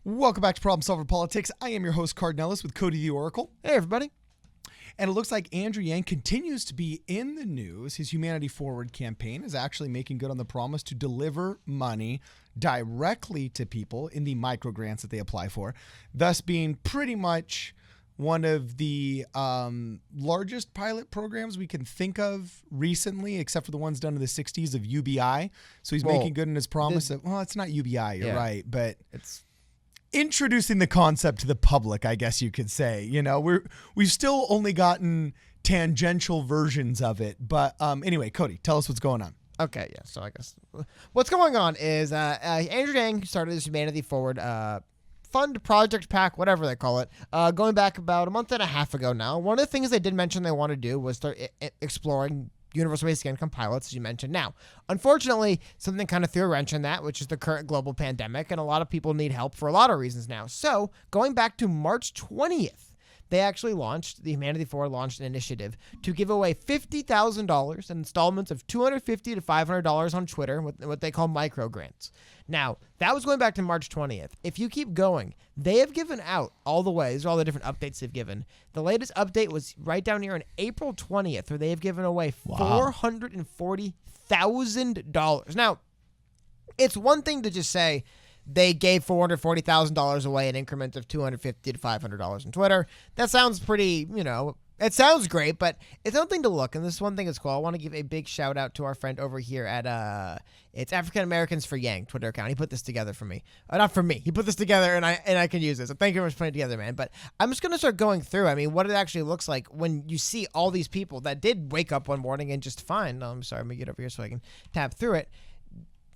Welcome back to Problem Solver Politics. I am your host, Cardinellis, with Cody the Oracle. Hey, everybody. And it looks like Andrew Yang continues to be in the news. His Humanity Forward campaign is actually making good on the promise to deliver money directly to people in the microgrants that they apply for, thus being pretty much one of the largest pilot programs we can think of recently, except for the ones done in the 60s of UBI. So he's making good on his promise. It's not UBI, you're right, but it's introducing the concept to the public, I guess you could say. You know, we've still only gotten tangential versions of it. But anyway, Cody, tell us what's going on. Okay, yeah. So I guess what's going on is Andrew Yang started this Humanity Forward fund project pack, whatever they call it, going back about a month and a half ago now. One of the things they did mention they want to do was start exploring universal basic income pilots, as you mentioned. Now, unfortunately, something kind of threw a wrench in that, which is the current global pandemic, and a lot of people need help for a lot of reasons now. So, going back to March 20th, they actually launched, the Humanity Forward launched an initiative to give away $50,000 in installments of $250 to $500 on Twitter, what they call micro grants. Now, that was going back to March 20th. If you keep going, they have given out all the way. These are all the different updates they've given. The latest update was right down here on April 20th, where they have given away $440,000. Now, it's one thing to just say they gave $440,000 away in increments of $250 to $500 on Twitter. That sounds pretty, it sounds great, but it's something to look. And this is one thing that's cool. I want to give a big shout out to our friend over here at it's African Americans for Yang Twitter account. He put this together for me. Not for me. He put this together and I can use it. So thank you very much for putting it together, man. But I'm just going to start going through, what it actually looks like when you see all these people that did wake up one morning and just fine. I'm sorry, let me get over here so I can tab through it.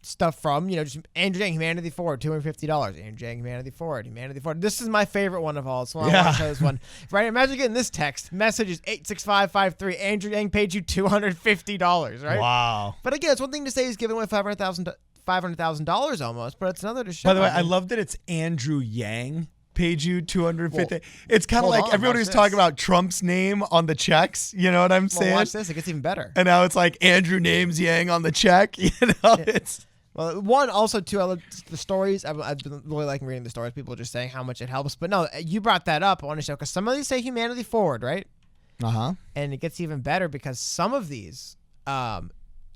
Stuff from, just Andrew Yang, Humanity Forward, $250. Andrew Yang, Humanity Forward, Humanity Forward. This is my favorite one of all, so I want to show this one. Right, imagine getting this text. Message is 86553. Andrew Yang paid you $250, right? Wow. But again, it's one thing to say he's giving away $500,000 almost, but it's another to show. By the way, I love that it's Andrew Yang paid you $250. It's kind of like everybody was talking about Trump's name on the checks. You know what I'm saying? Watch this. It gets even better. And now it's like Andrew names Yang on the check. It's... Well, one, also, too, I love the stories. I've been really liking reading the stories. People just saying how much it helps. But no, you brought that up. I want to show, because some of these say Humanity Forward, right? Uh-huh. And it gets even better because some of these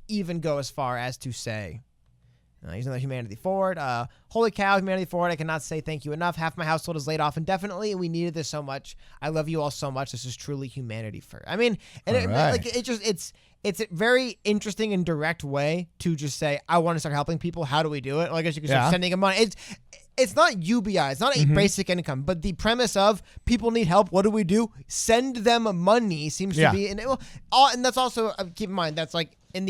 even go as far as to say, using the Humanity Forward. Holy cow, Humanity Forward. I cannot say thank you enough. Half my household is laid off indefinitely, and we needed this so much. I love you all so much. This is truly humanity first. It's a very interesting and direct way to just say, I want to start helping people. How do we do it? Well, I guess you can start sending them money. It's not UBI. It's not a basic income. But the premise of people need help. What do we do? Send them money seems to be. And that's also, keep in mind, that's like in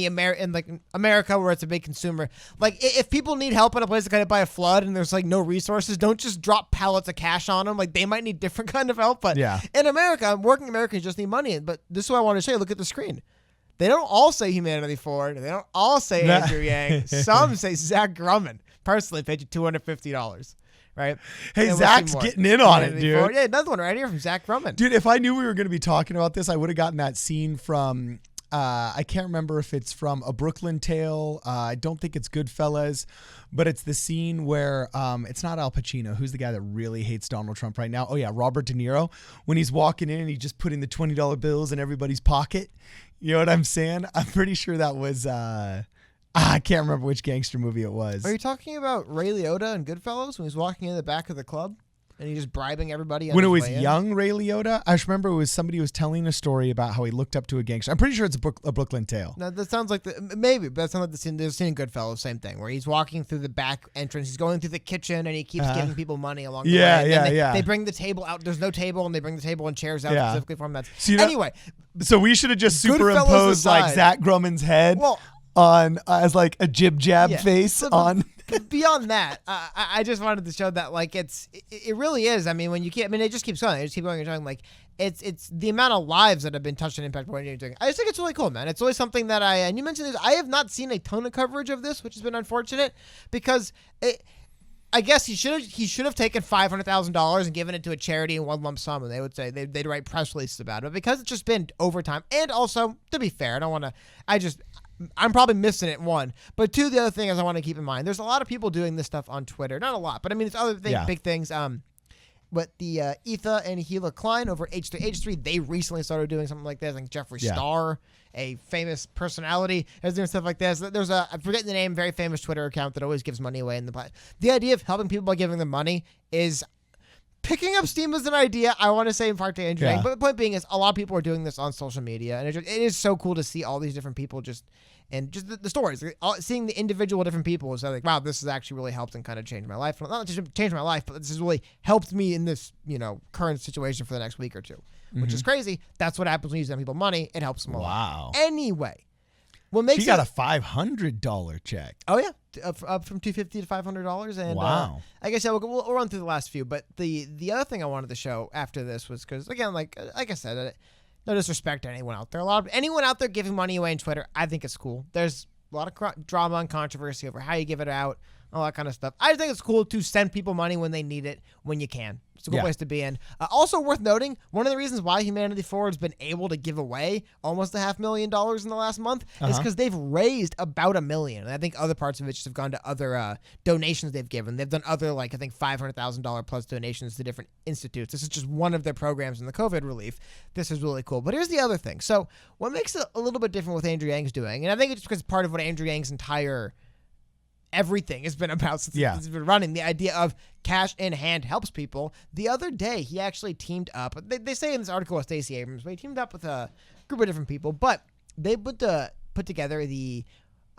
America where it's a big consumer. Like if people need help in a place that got hit by a flood and there's like no resources, don't just drop pallets of cash on them. Like they might need different kind of help. But in America, working Americans just need money. But this is what I want to show you. Look at the screen. They don't all say Humanity Forward. They don't all say Andrew Yang. Some say Zach Grumman. Personally, paid you $250, right? Hey, Zach's getting in on it, dude. Forward. Yeah, another one right here from Zach Grumman. Dude, if I knew we were going to be talking about this, I would have gotten that scene from, I can't remember if it's from A Brooklyn Tale. I don't think it's Goodfellas, but it's the scene where it's not Al Pacino. Who's the guy that really hates Donald Trump right now? Oh, yeah, Robert De Niro. When he's walking in and he's just putting the $20 bills in everybody's pocket. You know what I'm saying? I'm pretty sure that was, I can't remember which gangster movie it was. Are you talking about Ray Liotta and Goodfellas when he's walking in the back of the club and he's just bribing everybody? When it was young Ray Liotta, I just remember it was somebody who was telling a story about how he looked up to a gangster. I'm pretty sure it's a Brooklyn Tale. No, that sounds like maybe, but that sounds like the scene in Goodfellas, same thing, where he's walking through the back entrance, he's going through the kitchen, and he keeps giving people money along the way. They bring the table out. There's no table, and they bring the table and chairs out specifically for him. Anyway. So we should have just superimposed like Zach Grumman's head on as like a jib jab face on. Beyond that, I just wanted to show that like it really is. When you keep, it just keeps going. It just keep going and going. Like it's the amount of lives that have been touched and impacted by what you're doing. I just think it's really cool, man. It's always something that and you mentioned this. I have not seen a ton of coverage of this, which has been unfortunate because I guess he should have taken $500,000 and given it to a charity in one lump sum, and they would say they'd write press releases about it. But because it's just been over time, and also to be fair, I'm probably missing it, one. But two, the other thing is I want to keep in mind, there's a lot of people doing this stuff on Twitter. Not a lot, but I mean, it's other big things. But the Etha and Gila Klein over at H3H3, they recently started doing something like this. I think Jeffree Star, a famous personality, is doing stuff like this. There's I'm forgetting the name, very famous Twitter account that always gives money away. The idea of helping people by giving them money is picking up steam as an idea. I want to say in part to Andrew Yang, but the point being is a lot of people are doing this on social media, and it is so cool to see all these different people and the stories, seeing the individual different people is like, wow, this has actually really helped and kind of changed my life. Not just changed my life, but this has really helped me in this, current situation for the next week or two, which is crazy. That's what happens when you send people money. It helps them a lot. Wow. Anyway, what makes she got a $500 check. Oh yeah, up from $250 to $500, and wow. I guess we'll run through the last few. But the other thing I wanted to show after this was because again, like I said. No disrespect to anyone out there. Anyone out there giving money away on Twitter, I think it's cool. There's a lot of drama and controversy over how you give it out, all that kind of stuff. I think it's cool to send people money when they need it, when you can. It's a good place to be in. Also worth noting, one of the reasons why Humanity Forward's been able to give away almost $500,000 in the last month is because they've raised about $1 million. And I think other parts of it just have gone to other donations they've given. They've done other, I think $500,000 plus donations to different institutes. This is just one of their programs in the COVID relief. This is really cool. But here's the other thing. So what makes it a little bit different with Andrew Yang's doing, and I think it's because part of what Andrew Yang's entire everything has been about since it's been running, the idea of cash in hand helps people. The other day, he actually teamed up. They say in this article with Stacey Abrams, but he teamed up with a group of different people. But they put together the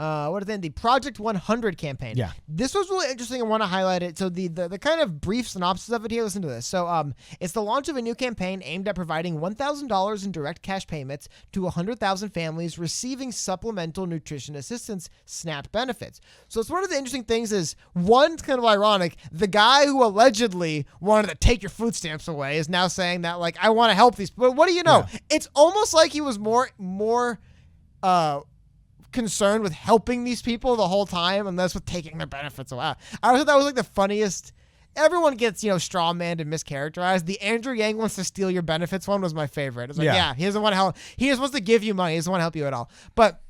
the Project 100 campaign. Yeah, this was really interesting. I want to highlight it. So the kind of brief synopsis of it here. Listen to this. So it's the launch of a new campaign aimed at providing $1,000 in direct cash payments to 100,000 families receiving supplemental nutrition assistance SNAP benefits. So it's one of the interesting things is, one, it's kind of ironic. The guy who allegedly wanted to take your food stamps away is now saying that, like, I want to help these. But what do you know? Yeah. It's almost like he was more concerned with helping these people the whole time and less with taking their benefits away. I thought that was like the funniest. Everyone gets, straw manned and mischaracterized. The Andrew Yang wants to steal your benefits one was my favorite. It's like, he doesn't want to help. He just wants to give you money. He doesn't want to help you at all. But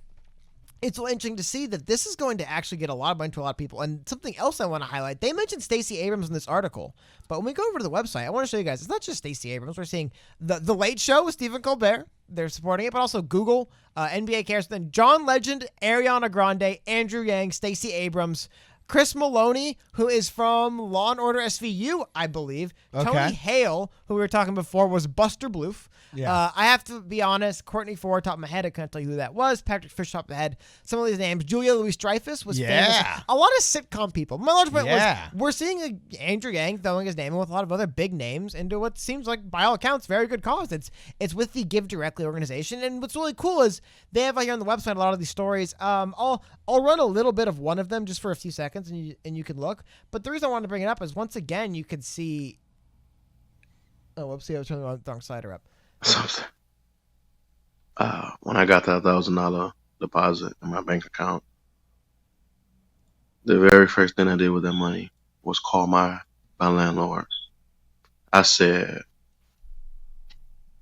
it's so interesting to see that this is going to actually get a lot of money to a lot of people. And something else I want to highlight, they mentioned Stacey Abrams in this article. But when we go over to the website, I want to show you guys, it's not just Stacey Abrams. We're seeing the Late Show with Stephen Colbert. They're supporting it, but also Google, NBA Cares, then John Legend, Ariana Grande, Andrew Yang, Stacey Abrams, Chris Maloney, who is from Law & Order SVU, I believe. Okay. Tony Hale, who we were talking before, was Buster Bluth. Yeah. I have to be honest, Courtney Ford, top of my head, I couldn't tell you who that was. Patrick Fish, top of the head. Some of these names. Julia Louis-Dreyfus was famous. A lot of sitcom people. My large point was we're seeing Andrew Yang throwing his name in with a lot of other big names into what seems like, by all accounts, very good cause. It's with the Give Directly organization. And what's really cool is they have here on the website a lot of these stories. I'll run a little bit of one of them just for a few seconds, and you can look. But the reason I wanted to bring it up is, once again, you could see. Oh, whoopsie! I was turning the wrong slider up. When I got that $1,000 deposit in my bank account, the very first thing I did with that money was call my landlord. I said,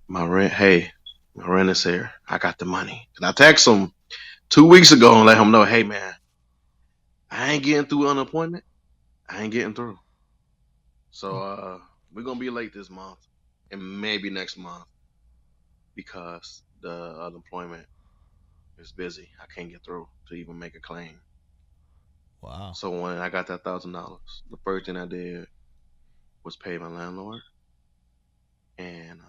my rent is here. I got the money. And I texted him 2 weeks ago and let him know, hey man, I ain't getting through unemployment. I ain't getting through. So we're gonna be late this month and maybe next month because the unemployment is busy. I can't get through to even make a claim. Wow. So when I got that $1,000, the first thing I did was pay my landlord, and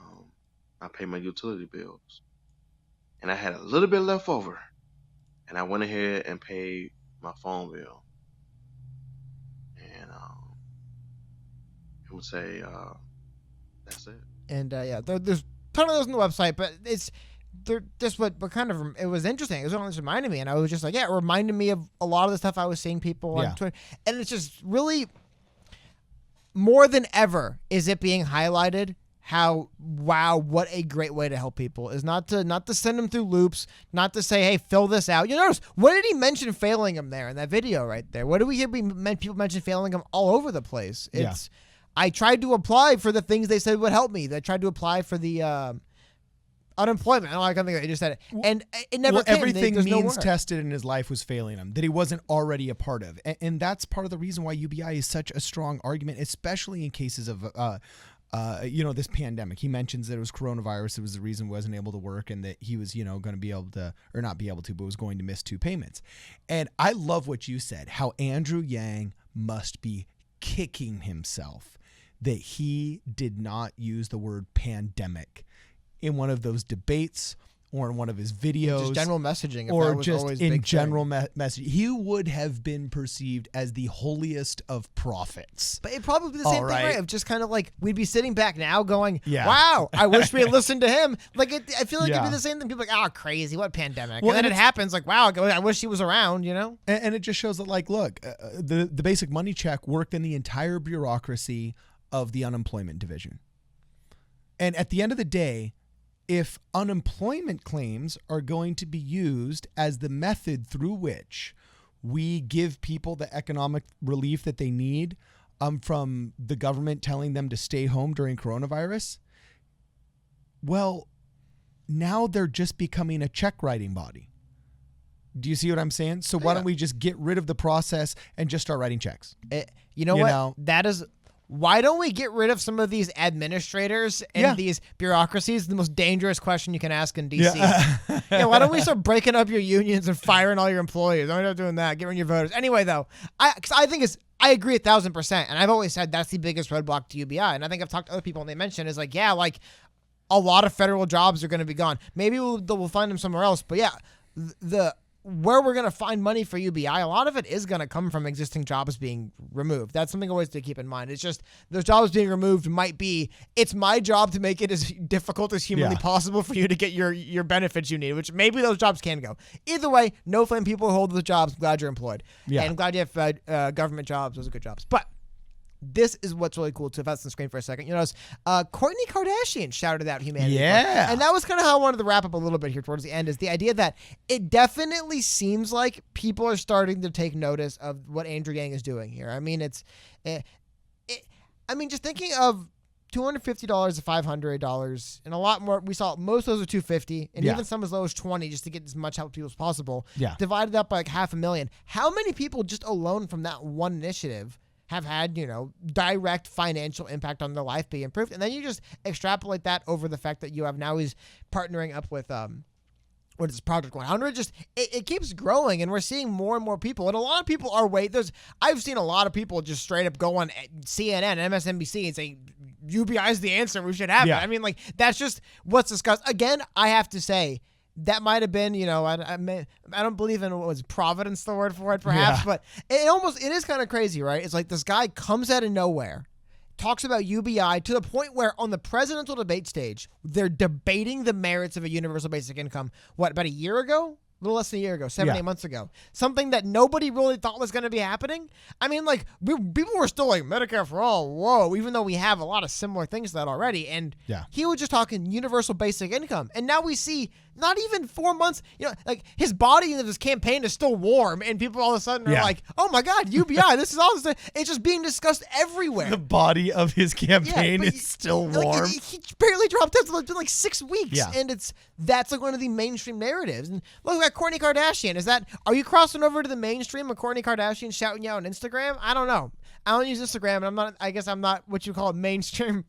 I paid my utility bills, and I had a little bit left over, and I went ahead and paid my phone bill, and I would say that's it. And there's a ton of those on the website, but they're just what kind of, it was interesting. It was almost reminded me, and I was just like, it reminded me of a lot of the stuff I was seeing people on Twitter, and it's just really, more than ever, is it being highlighted how, wow, what a great way to help people is not to send them through loops, not to say, hey, fill this out. You notice, what did he mention failing him there in that video right there? What do we hear people mention failing him all over the place? I tried to apply for the things they said would help me. They tried to apply for the unemployment. I don't like something that you just said it. And it never came. Everything There's no means work. tested in his life was failing him, that he wasn't already a part of. And that's part of the reason why UBI is such a strong argument, especially in cases of, this pandemic. He mentions that it was coronavirus. It was the reason he wasn't able to work and that he was, going to be able to, or not be able to, but was going to miss 2 payments. And I love what you said, how Andrew Yang must be kicking himself that he did not use the word pandemic in one of those debates or in one of his videos. Just general messaging. If or that was just always in big general message. He would have been perceived as the holiest of prophets. But it'd probably be the same thing, right? Of just kind of like, we'd be sitting back now going, Yeah. wow, I wish we had listened to him. Like, I feel like it'd Yeah. be the same thing. People are like, oh, crazy, what pandemic? Well, and then and it happens, like, wow, I wish he was around, And it just shows that, like, look, the basic money check worked in the entire bureaucracy of the unemployment division. And at the end of the day, if unemployment claims are going to be used as the method through which we give people the economic relief that they need from the government telling them to stay home during coronavirus, well, now they're just becoming a check writing body. Do you see what I'm saying? So why don't we just get rid of the process and just start writing checks? You know? That is... Why don't we get rid of some of these administrators and these bureaucracies? The most dangerous question you can ask in D.C. Yeah. Why don't we start breaking up your unions and firing all your employees? Don't end up doing that. Get rid of your voters. Anyway, though, I agree 1,000%. And I've always said that's the biggest roadblock to UBI. And I think I've talked to other people and they mentioned is like, yeah, like a lot of federal jobs are going to be gone. Maybe we'll find them somewhere else. But yeah, where we're going to find money for UBI, a lot of it is going to come from existing jobs being removed. That's something always to keep in mind. It's just those jobs being removed might be, it's my job to make it as difficult as humanly possible for you to get your benefits you need, which maybe those jobs can go. Either way, no flame people who hold the jobs. Glad you're employed. Yeah. And I'm glad you have government jobs. Those are good jobs. But this is what's really cool too. If that's on the screen for a second, Kourtney Kardashian shouted out humanity. Yeah. And that was kind of how I wanted to wrap up a little bit here towards the end, is the idea that it definitely seems like people are starting to take notice of what Andrew Yang is doing here. I mean, just thinking of $250 to $500 and a lot more. We saw most of those are $250 and even some as low as $20 just to get as much help to people as possible. Yeah. Divided up by like $500,000. How many people just alone from that one initiative have had, direct financial impact on their life be improved? And then you just extrapolate that over the fact that you have now he's partnering up with, what is Project 100? Just, it keeps growing and we're seeing more and more people. And a lot of people are I've seen a lot of people just straight up go on CNN, MSNBC and say, UBI is the answer. We should have it. I mean, like, that's just what's discussed. Again, I have to say, that might have been, I don't believe in what was Providence, the word for it, perhaps, but it is kind of crazy, right? It's like this guy comes out of nowhere, talks about UBI to the point where on the presidential debate stage, they're debating the merits of a universal basic income. What, about a year ago? A little less than a year ago, 8 months ago. Something that nobody really thought was going to be happening. I mean, like, people were still like, Medicare for all, whoa, even though we have a lot of similar things to that already. And he was just talking universal basic income. And now we see not even 4 months, like his body of his campaign is still warm. And people all of a sudden are like, oh my God, UBI, this is all this. It's just being discussed everywhere. The body of his campaign is still warm. Like, he barely dropped out. It's been like 6 weeks. Yeah. And that's like one of the mainstream narratives. And look at Kourtney Kardashian. Are you crossing over to the mainstream of Kourtney Kardashian shouting you out on Instagram? I don't know. I don't use Instagram, and I guess I'm not what you call a mainstream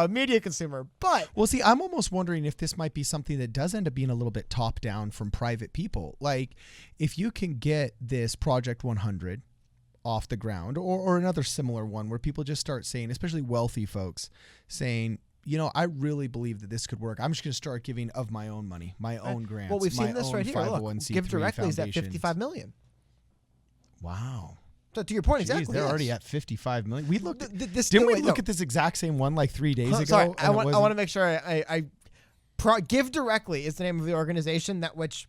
media consumer. But well, see, I'm almost wondering if this might be something that does end up being a little bit top down from private people. Like, if you can get this Project 100 off the ground, or another similar one where people just start saying, especially wealthy folks, saying, I really believe that this could work. I'm just going to start giving of my own money, my own grants. Well, we've seen this right here. Look, Give Directly is at $55 million. Wow. So to your point, exactly. They're already at $55 million. We looked. Didn't we look at this exact same one like 3 days ago? Sorry, I want to make sure Give Directly is the name of the organization that which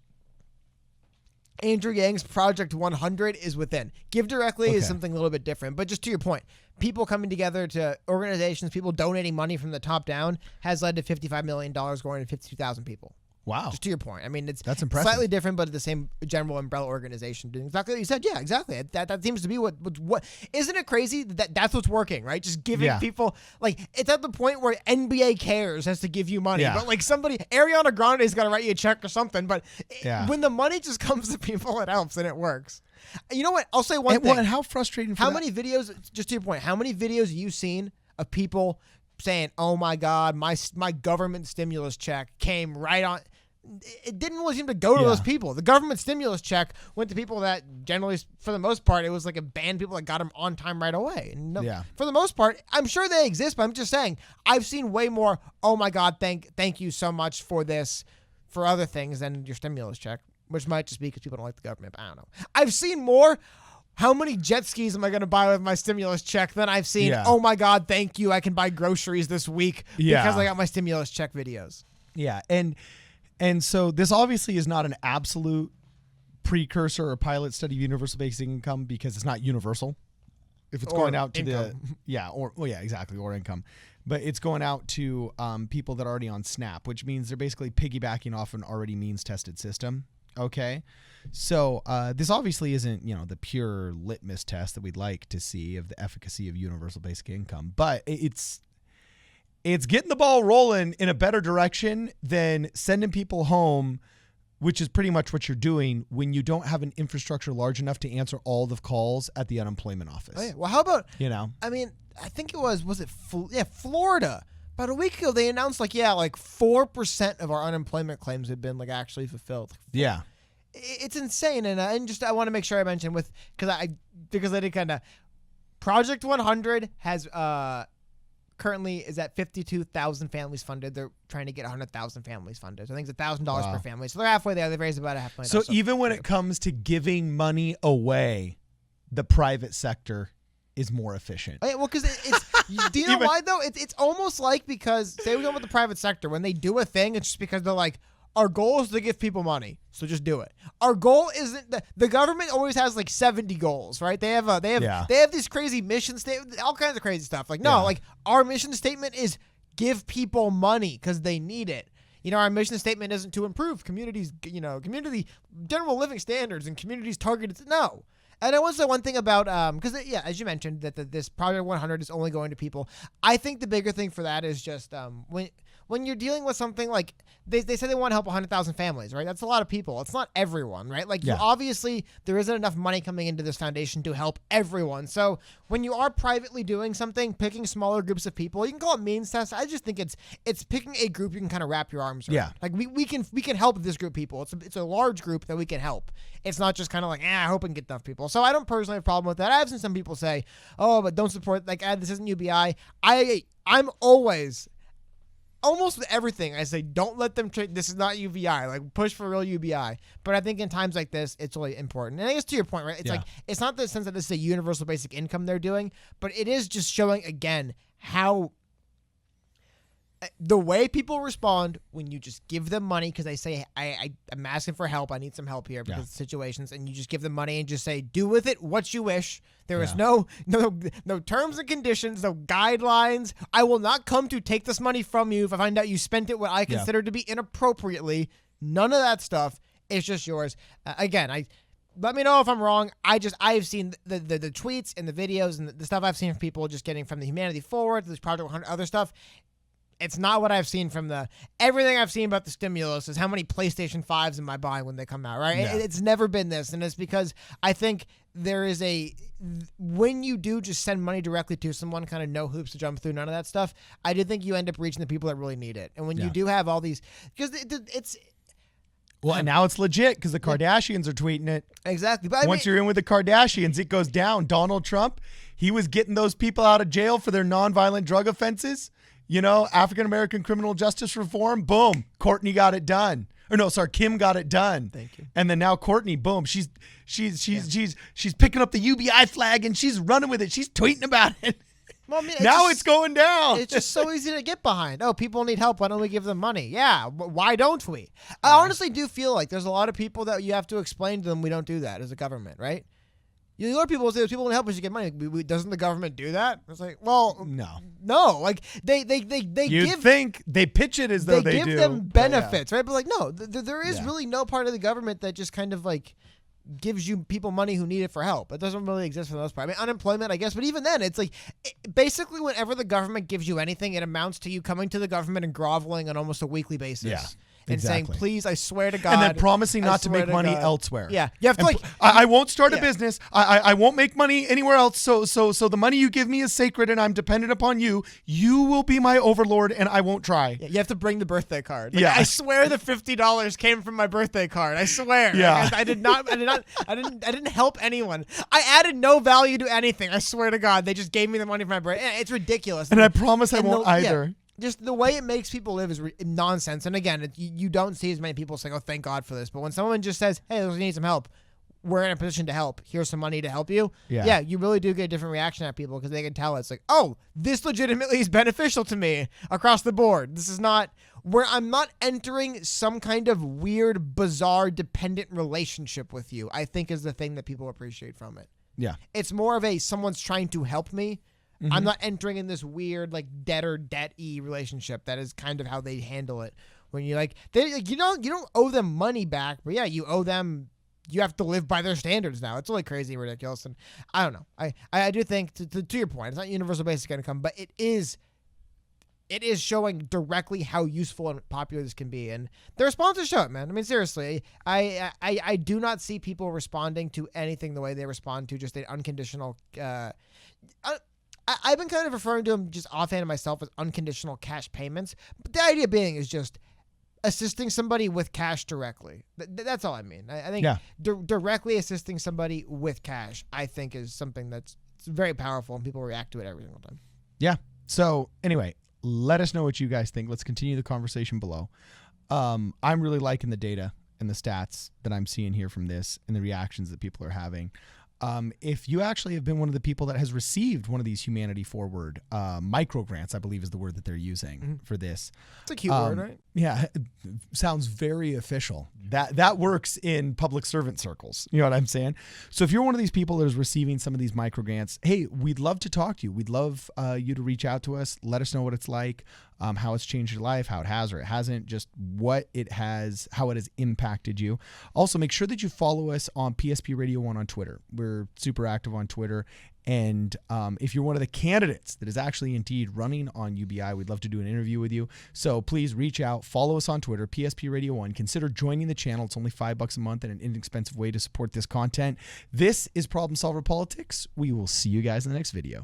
Andrew Yang's Project 100 is within. Give Directly is something a little bit different. But just to your point, people coming together to organizations, people donating money from the top down has led to $55 million going to 52,000 people. Wow. Just to your point. I mean, That's impressive. slightly different, but the same general umbrella organization doing exactly what you said. Yeah, exactly. That seems to be what isn't it crazy that that's what's working, right? Just giving people, like, it's at the point where NBA Cares has to give you money. Yeah. But like Ariana Grande's got to write you a check or something. But Yeah. when the money just comes to people, it helps and it works. You know what? I'll say one thing. And how frustrating for How that- many videos, just to your point, how many videos have you seen of people saying, oh my God, my government stimulus check came right on. It didn't really seem to go to those people. The government stimulus check went to people that generally, for the most part, it was like a band people that got them on time right away. And for the most part, I'm sure they exist, but I'm just saying, I've seen way more, oh my God, thank you so much for this, for other things than your stimulus check, which might just be because people don't like the government, but I don't know. I've seen more, how many jet skis am I going to buy with my stimulus check than I've seen, oh my God, thank you, I can buy groceries this week because I got my stimulus check videos. Yeah, and so this obviously is not an absolute precursor or pilot study of universal basic income because it's not universal. If it's going out to income. or income. But it's going out to people that are already on SNAP, which means they're basically piggybacking off an already means-tested system. Okay? So this obviously isn't, the pure litmus test that we'd like to see of the efficacy of universal basic income, but it's getting the ball rolling in a better direction than sending people home, which is pretty much what you're doing when you don't have an infrastructure large enough to answer all the calls at the unemployment office. Oh, yeah. Well, how about, I mean, I think it was Florida. About a week ago, they announced like 4% of our unemployment claims had been like actually fulfilled. Yeah. It's insane. And just, I want to make sure I mention because I did kind of, Project 100 has, currently is at 52,000 families funded. They're trying to get 100,000 families funded. So I think it's $1,000 per family. So they're halfway there. They've raised about $500,000. So even when it comes to giving money away, the private sector is more efficient. Oh, yeah, well, because it's do you know why though? It's almost like, because say we go with the private sector, when they do a thing, it's just because they're like, our goal is to give people money, so just do it. Our goal isn't the government always has like 70 goals, right? They have this crazy mission statement, all kinds of crazy stuff. Like like our mission statement is give people money because they need it. Our mission statement isn't to improve communities, community general living standards and communities targeted. No. And I want to say one thing about, because, as you mentioned, that this Project 100 is only going to people. I think the bigger thing for that is just when you're dealing with something like, they say they want to help 100,000 families, right? That's a lot of people. It's not everyone, right? Like, obviously, there isn't enough money coming into this foundation to help everyone. So when you are privately doing something, picking smaller groups of people, you can call it means test. I just think it's picking a group you can kind of wrap your arms around. Yeah. Like, we can help this group of people. It's a large group that we can help. It's not just kind of like, I hope I can get enough people. So I don't personally have a problem with that. I've seen some people say, oh, but don't support, like, this isn't UBI. I'm always, almost with everything, I say, don't let them this is not UBI. Like, push for real UBI. But I think in times like this, it's really important. And I guess to your point, right? It's like, it's not the sense that this is a universal basic income they're doing, but it is just showing, again, how the way people respond when you just give them money because they say, I'm asking for help. I need some help here because of situations. And you just give them money and just say, do with it what you wish. There is no terms and conditions, no guidelines. I will not come to take this money from you if I find out you spent it what I consider to be inappropriately. None of that stuff. It's just yours. Again, let me know if I'm wrong. I've seen the tweets and the videos and the stuff I've seen from people just getting from the Humanity Forward to this Project 100, other stuff. It's not what I've seen from everything I've seen about the stimulus is how many PlayStation 5s am I buying when they come out, right? Yeah. It's never been this. And it's because I think there is when you do just send money directly to someone, kind of no hoops to jump through, none of that stuff, I do think you end up reaching the people that really need it. And when you do have all these, because it's, well, and now it's legit because the Kardashians are tweeting it. Exactly. But once you're in with the Kardashians, it goes down. Donald Trump, he was getting those people out of jail for their nonviolent drug offenses. African-American criminal justice reform, boom, Courtney got it done. Or no, sorry, Kim got it done. Thank you. And then now Courtney, boom, she's picking up the UBI flag and she's running with it. She's tweeting about it. Well, I mean, it's going down. It's just so easy to get behind. Oh, people need help. Why don't we give them money? Yeah, why don't we? I honestly do feel like there's a lot of people that you have to explain to them we don't do that as a government, right? You know, people will say people want to help us to get money. Doesn't the government do that? It's like, well, no. Like they You'd think they pitch it as though they give do, them but benefits, right? But like, no, there is really no part of the government that just kind of like gives you people money who need it for help. It doesn't really exist for the most part. I mean, unemployment, I guess, but even then, it's like basically whenever the government gives you anything, it amounts to you coming to the government and groveling on almost a weekly basis. Yeah. And saying, please, I swear to God. And then promising not to make money elsewhere. Yeah. You have to I won't start a business. I won't make money anywhere else. So the money you give me is sacred and I'm dependent upon you. You will be my overlord and I won't try. Yeah, you have to bring the birthday card. Like, I swear the $50 came from my birthday card. I swear. Yeah. Like, I didn't help anyone. I added no value to anything. I swear to God. They just gave me the money for my birthday. It's ridiculous. And I promise I won't either. Yeah. Just the way it makes people live is nonsense. And again, you don't see as many people saying, oh, thank God for this. But when someone just says, hey, we need some help, we're in a position to help. Here's some money to help you. Yeah, you really do get a different reaction at people because they can tell it's like, oh, this legitimately is beneficial to me across the board. This is not where I'm not entering some kind of weird, bizarre, dependent relationship with you, I think is the thing that people appreciate from it. Yeah. It's more of someone's trying to help me. Mm-hmm. I'm not entering in this weird like debt-y relationship. That is kind of how they handle it. When you you don't owe them money back, but yeah, you owe them. You have to live by their standards now. It's really crazy and ridiculous, and I don't know. I do think to your point, it's not universal basic income, but it is showing directly how useful and popular this can be, and the responses show it, man. I mean, seriously, I do not see people responding to anything the way they respond to just an unconditional. I've been kind of referring to them just offhand myself as unconditional cash payments. But the idea being is just assisting somebody with cash directly. That's all I mean. I think directly assisting somebody with cash, I think, is something that's very powerful and people react to it every single time. Yeah. So anyway, let us know what you guys think. Let's continue the conversation below. I'm really liking the data and the stats that I'm seeing here from this and the reactions that people are having. If you actually have been one of the people that has received one of these Humanity Forward micro grants, I believe is the word that they're using for this. It's a cute word, right? Yeah, it sounds very official. That works in public servant circles. You know what I'm saying? So if you're one of these people that is receiving some of these micro grants, hey, we'd love to talk to you. We'd love you to reach out to us. Let us know what it's like, how it's changed your life, how it has or it hasn't, just what it has, how it has impacted you. Also, make sure that you follow us on PSP Radio 1 on Twitter. We're super active on Twitter. And if you're one of the candidates that is actually indeed running on UBI, we'd love to do an interview with you. So please reach out, follow us on Twitter, PSP Radio 1. Consider joining the channel. It's only $5 a month and an inexpensive way to support this content. This is Problem Solver Politics. We will see you guys in the next video.